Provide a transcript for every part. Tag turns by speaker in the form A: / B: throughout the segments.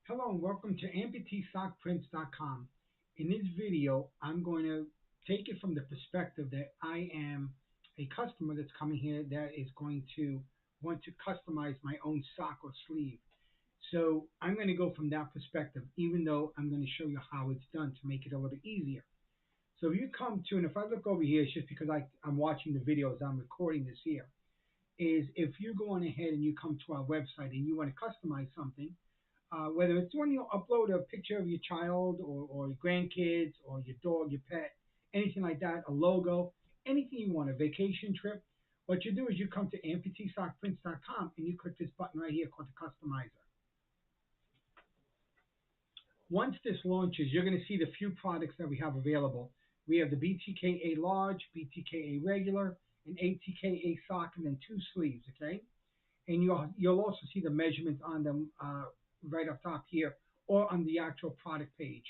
A: Hello and welcome to amputeesockprints.com. In this video, I'm going to take it from the perspective that I am a customer that's coming here that is going to want to customize my own sock or sleeve. So I'm going to go from that perspective, even though I'm going to show you how it's done to make it a little easier. So if you come to, and if I look over here, it's just because I'm watching the videos, I'm recording this here, is if you're going ahead and you come to our website and you want to customize something, whether it's when you upload a picture of your child or your grandkids or your dog, your pet, anything like that, a logo, anything you want, a vacation trip, what you do is you come to amputeesockprints.com and you click this button right here called the customizer. Once this launches, you're going to see the few products that we have available. We have the BTKA large, BTKA regular, an ATKA sock, and then two sleeves, okay? And you'll also see the measurements on them right up top here or on the actual product page.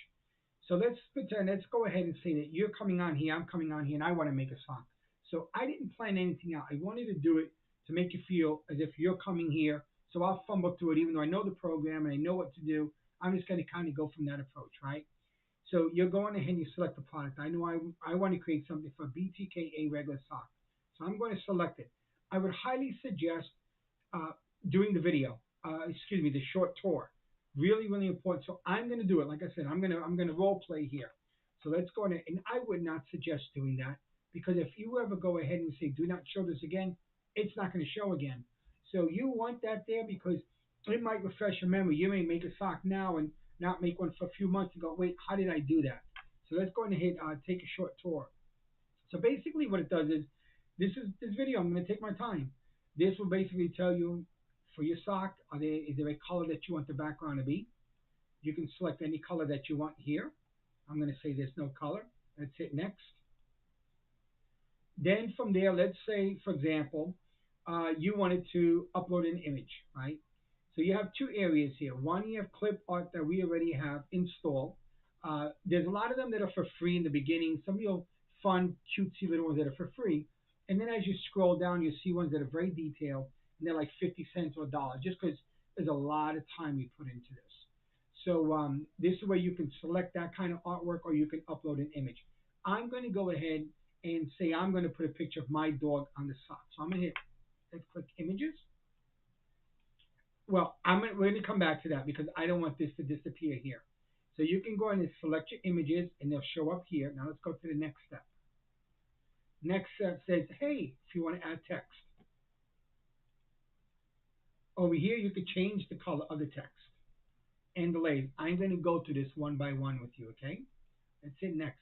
A: So let's pretend, let's go ahead and say that you're coming on here, I'm coming on here, and I want to make a sock. So I didn't plan anything out. I wanted to do it to make you feel as if you're coming here. So I'll fumble through it, even though I know the program and I know what to do. I'm just going to kind of go from that approach, right? So you're going ahead and you select the product. I know I want to create something for BTKA regular sock. So I'm going to select it. I would highly suggest uh, doing the video, the short tour. Really, really important. So I'm going to do it. Like I said, I'm gonna role play here. So let's go ahead. And I would not suggest doing that because if you ever go ahead and say, do not show this again, it's not going to show again. So you want that there because it might refresh your memory. You may make a sock now and not make one for a few months and go, wait, how did I do that? So let's go ahead and take a short tour. So basically what it does is, this video, I'm going to take my time. This will basically tell you for your sock, is there a color that you want the background to be? You can select any color that you want here. I'm going to say there's no color. Let's hit next. Then from there, let's say, for example, you wanted to upload an image, right? So you have two areas here. One, you have clip art that we already have installed. There's a lot of them that are for free in the beginning. Some real fun, cutesy little ones that are for free. And then as you scroll down, you see ones that are very detailed, and they're like 50 cents or a dollar, just because there's a lot of time you put into this. So this is where you can select that kind of artwork, or you can upload an image. I'm going to go ahead and say I'm going to put a picture of my dog on the sock. So I'm going to hit, let's click images. Well, we're going to come back to that because I don't want this to disappear here. So you can go ahead and select your images and they'll show up here. Now let's go to the next step. Next step says, hey, if you want to add text. Over here, you could change the color of the text and the layers. I'm going to go through this one by one with you, okay? Let's hit next.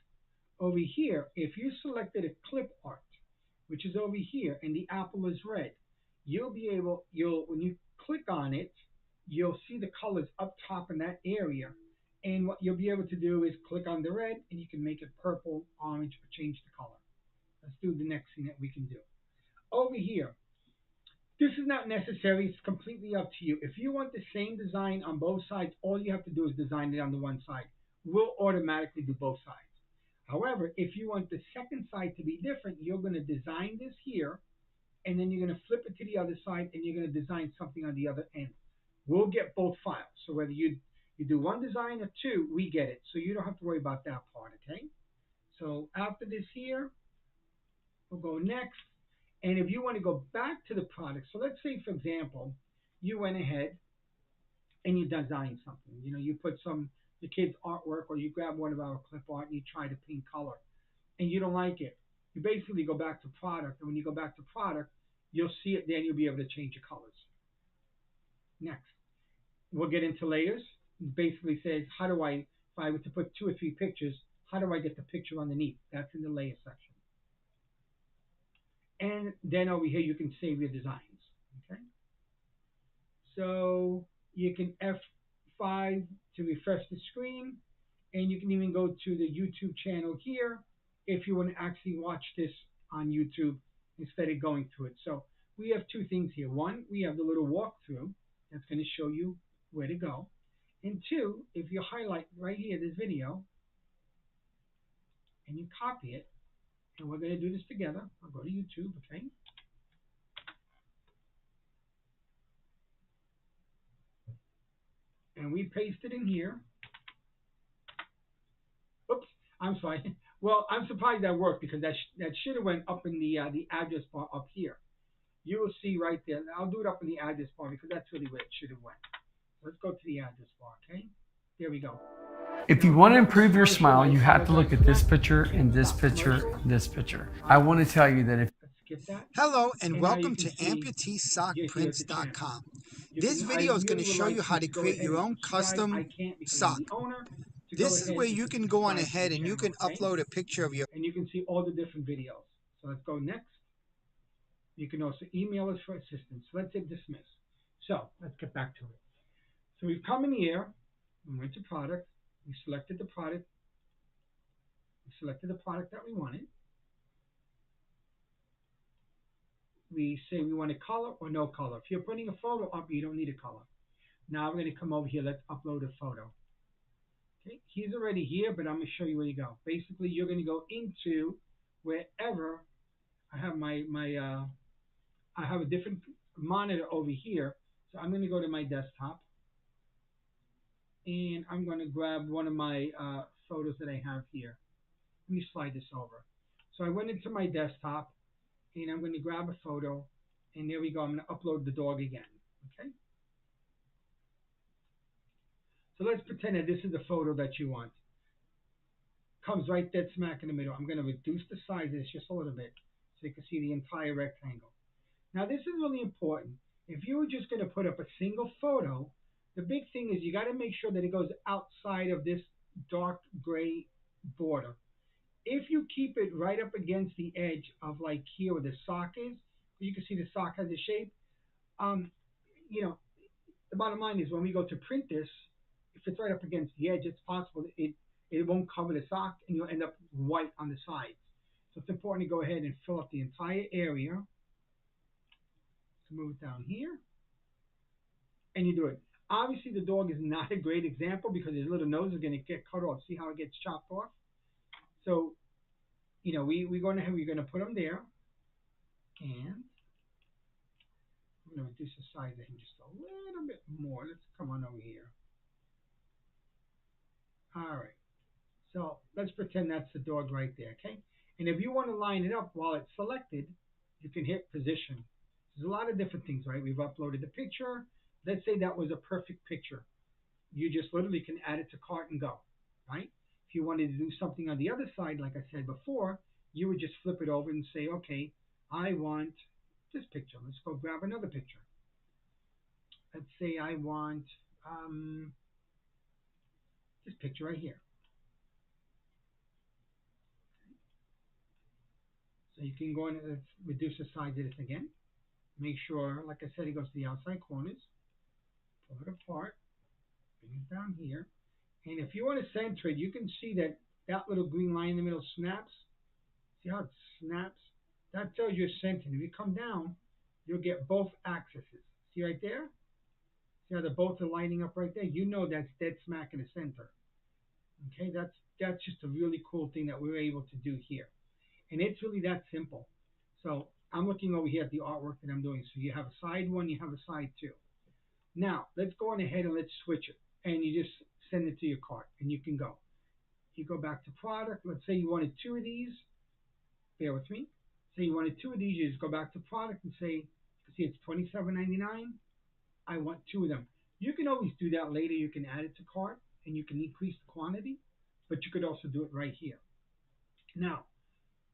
A: Over here, if you selected a clip art, which is over here, and the apple is red, when you click on it, you'll see the colors up top in that area. And what you'll be able to do is click on the red, and you can make it purple, orange, or change the color. Let's do the next thing that we can do. Over here, this is not necessary. It's completely up to you. If you want the same design on both sides, all you have to do is design it on the one side. We'll automatically do both sides. However, if you want the second side to be different, you're going to design this here, and then you're going to flip it to the other side, and you're going to design something on the other end. We'll get both files. So whether you do one design or two, we get it. So you don't have to worry about that part, okay? So after this here, we'll go next. And if you want to go back to the product, so let's say, for example, you went ahead and you designed something. You put your kid's artwork, or you grab one of our clip art and you try to paint color, and you don't like it. You basically go back to product, and when you go back to product, you'll see it there, and you'll be able to change your colors. Next, we'll get into layers. It basically says, if I were to put 2 or 3 pictures, how do I get the picture underneath? That's in the layer section. And then over here, you can save your designs. Okay. So you can F5 to refresh the screen, and you can even go to the YouTube channel here if you want to actually watch this on YouTube instead of going through it. So we have 2 things here. One, we have the little walkthrough that's going to show you where to go. And 2, if you highlight right here this video and you copy it, and we're going to do this together. I'll go to YouTube, okay? and we paste it in here. Oops, I'm sorry. Well, I'm surprised that worked because that should have went up in the address bar up here. You will see right there. I'll do it up in the address bar because that's really where it should have went. Let's go to the address bar, okay? There we go.
B: If
A: Now
B: you want to
A: remember the
B: improve your
A: commercial,
B: smile,
A: I
B: you have to look
A: apologize
B: at
A: for
B: this
A: that.
B: picture and this
A: Stop
B: picture,
A: commercial.
B: this picture. I want to tell you that if
A: Let's skip that.
C: Hello and
A: And now you
C: welcome
A: can
C: to
A: see you're here at the channel.
C: AmputeeSockPrints.com.
A: You
C: This
A: can. I
C: video is going to
A: really would
C: show you
A: like you
C: how to
A: to go
C: create
A: ahead
C: your
A: and
C: own
A: subscribe. I
C: custom
A: can't because I'm
C: sock.
A: the owner. To go
C: This is
A: ahead
C: where you
A: and to
C: can go on
A: subscribe to the
C: ahead and you
A: channel,
C: can
A: okay?
C: upload a picture of your
A: And you can see all the different videos. So let's go next. You can also email us for assistance. So let's hit dismiss. So let's get back to it. So we've come in here. We went to product. We selected the product. We selected the product that we wanted. We say we want a color or no color. If you're putting a photo up, you don't need a color. Now we're going to come over here. Let's upload a photo. Okay, he's already here, but I'm going to show you where you go. Basically, you're going to go into wherever I have I have a different monitor over here. So I'm going to go to my desktop, and I'm going to grab one of my photos that I have here. Let me slide this over. So I went into my desktop, and I'm going to grab a photo, and there we go. I'm going to upload the dog again. Okay. So let's pretend that this is the photo that you want. Comes right dead smack in the middle. I'm going to reduce the size of this just a little bit so you can see the entire rectangle. Now this is really important. If you were just going to put up a single photo, the big thing is you got to make sure that it goes outside of this dark gray border. If you keep it right up against the edge of like here where the sock is, you can see the sock has a shape. Um, you know, the bottom line is when we go to print this, if it's right up against the edge, it's possible that it won't cover the sock and you'll end up white on the sides. So it's important to go ahead and fill up the entire area. So move it down here, and you do it. Obviously, the dog is not a great example because his little nose is going to get cut off. See how it gets chopped off? So, we're going to put him there, and I'm going to reduce the size of him just a little bit more. Let's come on over here. All right. So let's pretend that's the dog right there, okay? And if you want to line it up while it's selected, you can hit position. There's a lot of different things, right? We've uploaded the picture. Let's say that was a perfect picture. You just literally can add it to cart and go, right? If you wanted to do something on the other side, like I said before, you would just flip it over and say, okay, I want this picture. Let's go grab another picture. Let's say I want this picture right here. So you can go in and reduce the size of this again. Make sure, like I said, it goes to the outside corners. Pull it apart. Bring it down here. And if you want to center it, you can see that that little green line in the middle snaps. See how it snaps? That tells you it's centered. If you come down, you'll get both axes. See right there? See how they're both are lining up right there? You know that's dead smack in the center. Okay, that's just a really cool thing that we were able to do here. And it's really that simple. So I'm looking over here at the artwork that I'm doing. So you have a side one, you have a side two. Now, let's go on ahead and let's switch it. And you just send it to your cart, and you can go. You go back to product. Let's say you wanted two of these. Bear with me. Say you wanted two of these. You just go back to product and say, see, it's $27.99. I want two of them. You can always do that later. You can add it to cart, and you can increase the quantity. But you could also do it right here. Now,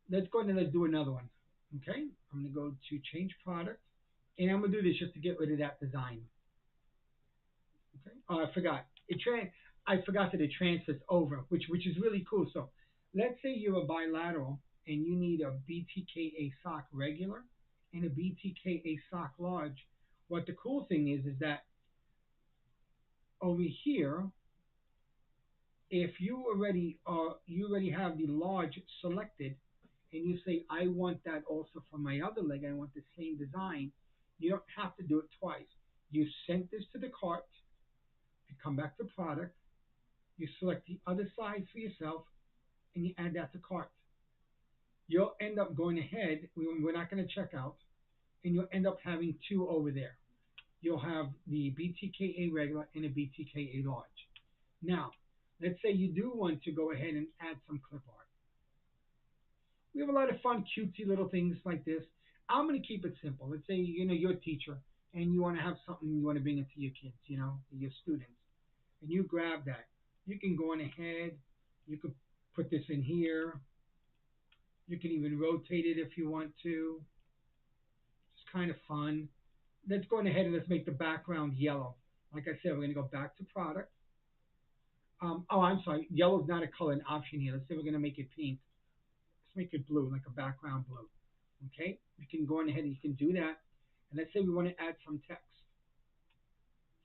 A: let's go ahead and let's do another one. Okay, I'm going to go to change product, and I'm going to do this just to get rid of that design. Okay. Oh, I forgot. I forgot that it transfers over, which is really cool. So let's say you're a bilateral and you need a BTKA sock regular and a BTKA sock large. What the cool thing is that over here, if you already have the large selected, and you say, I want that also for my other leg, I want the same design, you don't have to do it twice. You sent this to the cart, you come back to product, you select the other side for yourself, and you add that to cart. You'll end up going ahead, we're not going to check out, and you'll end up having two over there. you'll have the BTKA regular and a BTKA large. Now, let's say you do want to go ahead and add some clip art. We have a lot of fun, cutesy little things like this. I'm going to keep it simple. Let's say you're a teacher and you want to have something you want to bring into your kids, your students, and you grab that. You can go on ahead. You could put this in here. You can even rotate it if you want to. It's kind of fun. Let's go on ahead and let's make the background yellow. Like I said, we're going to go back to product. I'm sorry. Yellow is not a color, an option here. Let's say we're going to make it pink. Let's make it blue, like a background blue. Okay? You can go on ahead and you can do that. And let's say we want to add some text.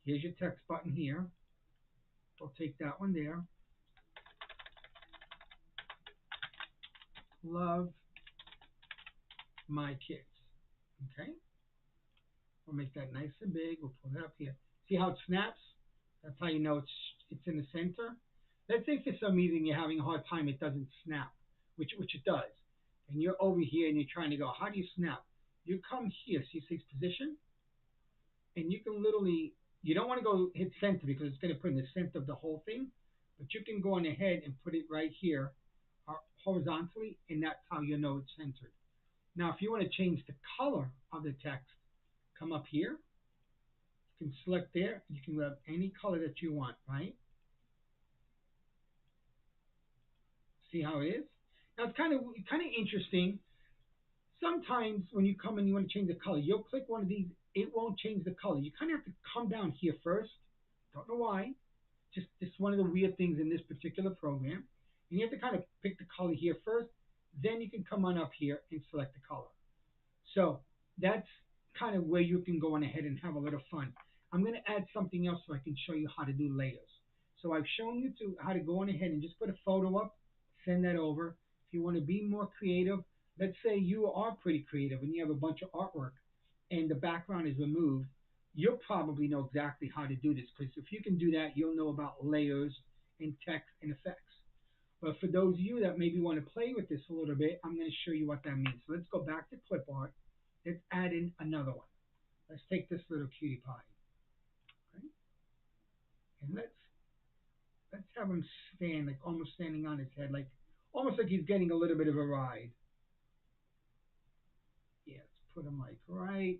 A: Here's your text button here. We'll take that one there. Love my kids. Okay? We'll make that nice and big. We'll pull it up here. See how it snaps? That's how you know it's in the center. Let's say for some reason you're having a hard time, it doesn't snap, which it does. And you're over here and you're trying to go, how do you snap? You come here, see it says position? And you can literally, you don't want to go hit center because it's going to put in the center of the whole thing, but you can go on ahead and put it right here horizontally, and that's how you know it's centered. Now, if you want to change the color of the text, come up here. You can select there. You can grab any color that you want, right? See how it is? Now, it's kind of interesting. Sometimes when you come and you want to change the color, you'll click one of these. It won't change the color. You kind of have to come down here first. Don't know why. Just one of the weird things in this particular program. And you have to kind of pick the color here first. Then you can come on up here and select the color. So that's kind of where you can go on ahead and have a little fun. I'm going to add something else so I can show you how to do layers. So I've shown you how to go on ahead and just put a photo up, send that over. If you want to be more creative, let's say you are pretty creative and you have a bunch of artwork and the background is removed, you'll probably know exactly how to do this, because if you can do that, you'll know about layers and text and effects. But for those of you that maybe want to play with this a little bit, I'm going to show you what that means. So let's go back to clip art. Let's add in another one. Let's take this little cutie pie. Okay? And let's have him stand, like almost standing on his head, like almost like he's getting a little bit of a ride. Yeah, let's put him like right.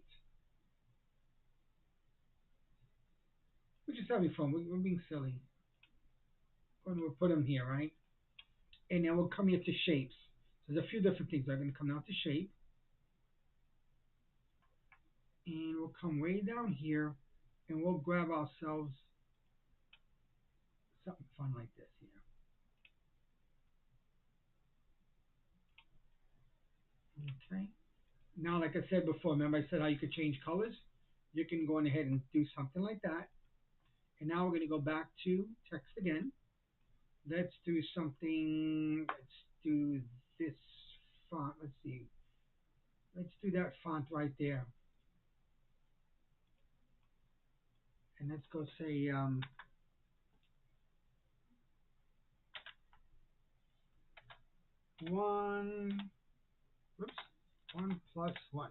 A: We're just having fun. We're being silly. And we'll put him here, right? And then we'll come here to shapes. So there's a few different things. I'm going to come down to shape. And we'll come way down here and we'll grab ourselves something fun like this here. Okay. Now, like I said before, remember I said how you could change colors? You can go on ahead and do something like that. And now we're going to go back to text again. Let's do something, let's do this font. Let's see. Let's do that font right there. And let's go say, one, whoops, 1+1.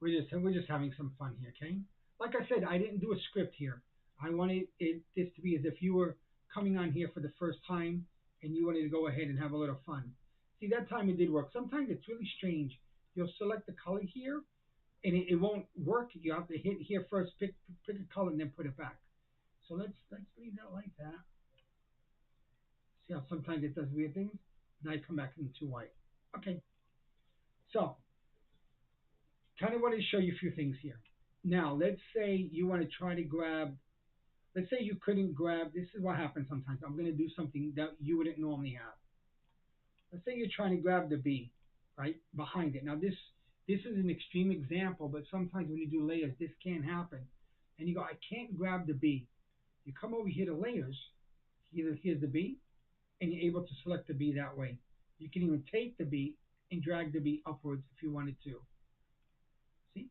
A: We're just having some fun here, okay? Like I said, I didn't do a script here. I wanted this to be as if you were coming on here for the first time and you wanted to go ahead and have a little fun. See, that time it did work. Sometimes it's really strange. You'll select the color here and it won't work. You have to hit here first, pick a color, and then put it back. So let's leave that like that. See how sometimes it does weird things? Now I come back into white. Okay. So kind of want to show you a few things here. Now, let's say you want to try to grab, let's say you couldn't grab, this is what happens sometimes. I'm going to do something that you wouldn't normally have. Let's say you're trying to grab the B, right, behind it. Now, this is an extreme example, but sometimes when you do layers, this can happen. And you go, I can't grab the B. You come over here to layers, here's the B, and you're able to select the B that way. You can even take the B and drag the B upwards if you wanted to. See?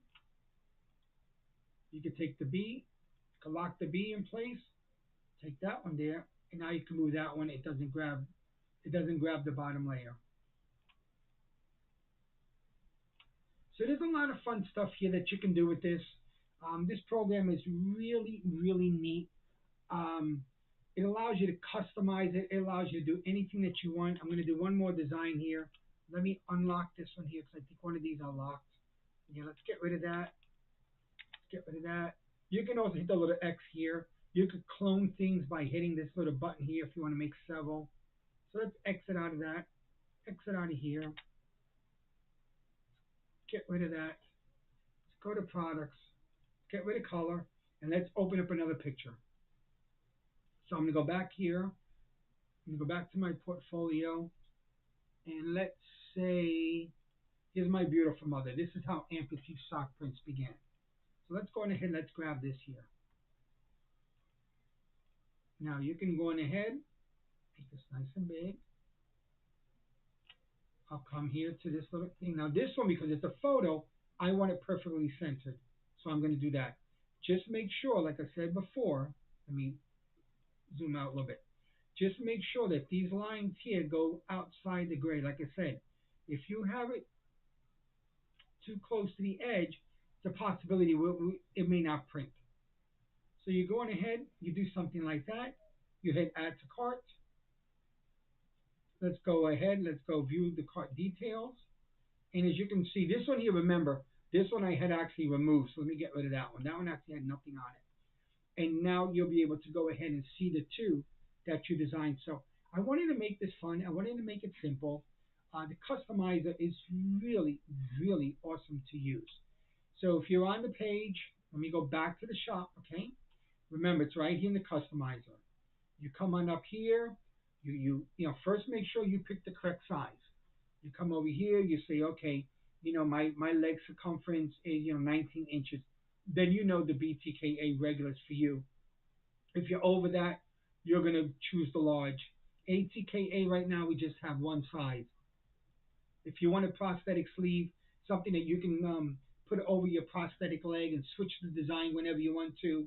A: You can take the B, you can lock the B in place, take that one there, and now you can move that one. It doesn't grab the bottom layer. So there's a lot of fun stuff here that you can do with this. This program is really, really neat. Um, it allows you to customize it. It allows you to do anything that you want. I'm going to do one more design here. Let me unlock this one here because I think one of these are locked. Yeah, let's get rid of that. Get rid of that. You can also hit the little X here. You could clone things by hitting this little button here if you want to make several. So let's exit out of that. Exit out of here. Get rid of that. Let's go to products. Get rid of color. And let's open up another picture. So I'm going to go back here. I'm going to go back to my portfolio. And let's say, here's my beautiful mother. This is how Amputee Sock prints began. So let's go on ahead and let's grab this here. Now you can go on ahead, make this nice and big. I'll come here to this little thing. Now this one, because it's a photo, I want it perfectly centered. So I'm going to do that. Just make sure, like I said before, let me zoom out a little bit. Just make sure that these lines here go outside the gray. Like I said, if you have it too close to the edge, it's a possibility it may not print. So you go on ahead, you do something like that. You hit add to cart. Let's go ahead, let's go view the cart details. And as you can see, this one here, remember, this one I had actually removed. So let me get rid of that one. That one actually had nothing on it. And now you'll be able to go ahead and see the two that you designed. So I wanted to make this fun. I wanted to make it simple. The customizer is really, really awesome to use. So if you're on the page, let me go back to the shop, okay? Remember, it's right here in the customizer. You come on up here. First make sure you pick the correct size. You come over here. You say, okay, my leg circumference is 19 inches. Then you know the BTKA regular is for you. If you're over that, you're gonna choose the large. ATKA right now we just have one size. If you want a prosthetic sleeve, something that you can put over your prosthetic leg and switch the design whenever you want to,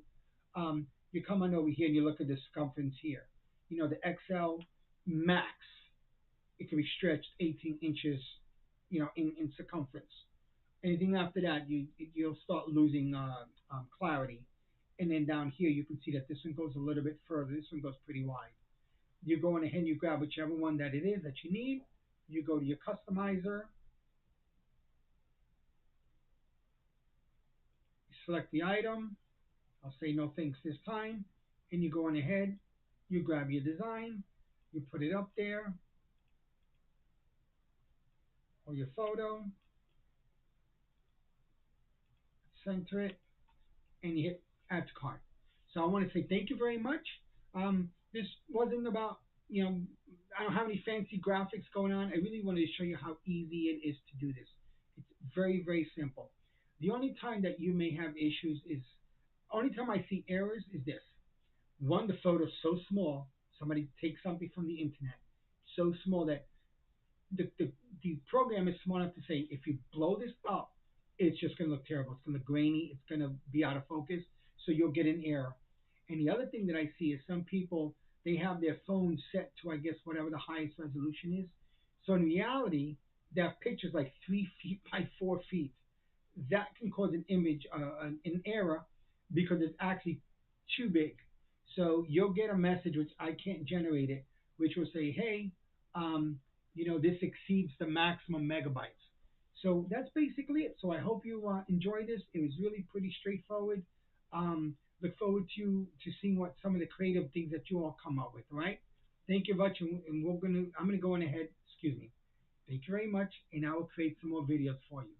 A: you come on over here and you look at the circumference here. The XL max, it can be stretched 18 inches, in circumference. Anything after that, you'll start losing clarity. And then down here, you can see that this one goes a little bit further. This one goes pretty wide. You go on ahead and you grab whichever one that it is that you need. You go to your customizer. You select the item. I'll say no thanks this time. And you go on ahead. You grab your design. You put it up there. Or your photo. Center it. And you hit add to cart. So I want to say thank you very much. This wasn't about, I don't have any fancy graphics going on. I really wanted to show you how easy it is to do this. It's very, very simple. The only time that you may have issues is, only time I see errors is this. One, the photo's so small, somebody takes something from the internet, so small that the, the, the program is smart enough to say, if you blow this up, it's just going to look terrible. It's going to look grainy. It's going to be out of focus. So you'll get an error. And the other thing that I see is some people, they have their phone set to, I guess, whatever the highest resolution is. So in reality, that picture's like 3 feet by 4 feet. That can cause an image, an error, because it's actually too big. So you'll get a message, which I can't generate it, which will say, hey, this exceeds the maximum megabytes. So that's basically it. So I hope you enjoy this. It was really pretty straightforward. Look forward to seeing what some of the creative things that you all come up with. All right. Thank you much, and I'm gonna go on ahead. Excuse me. Thank you very much, and I will create some more videos for you.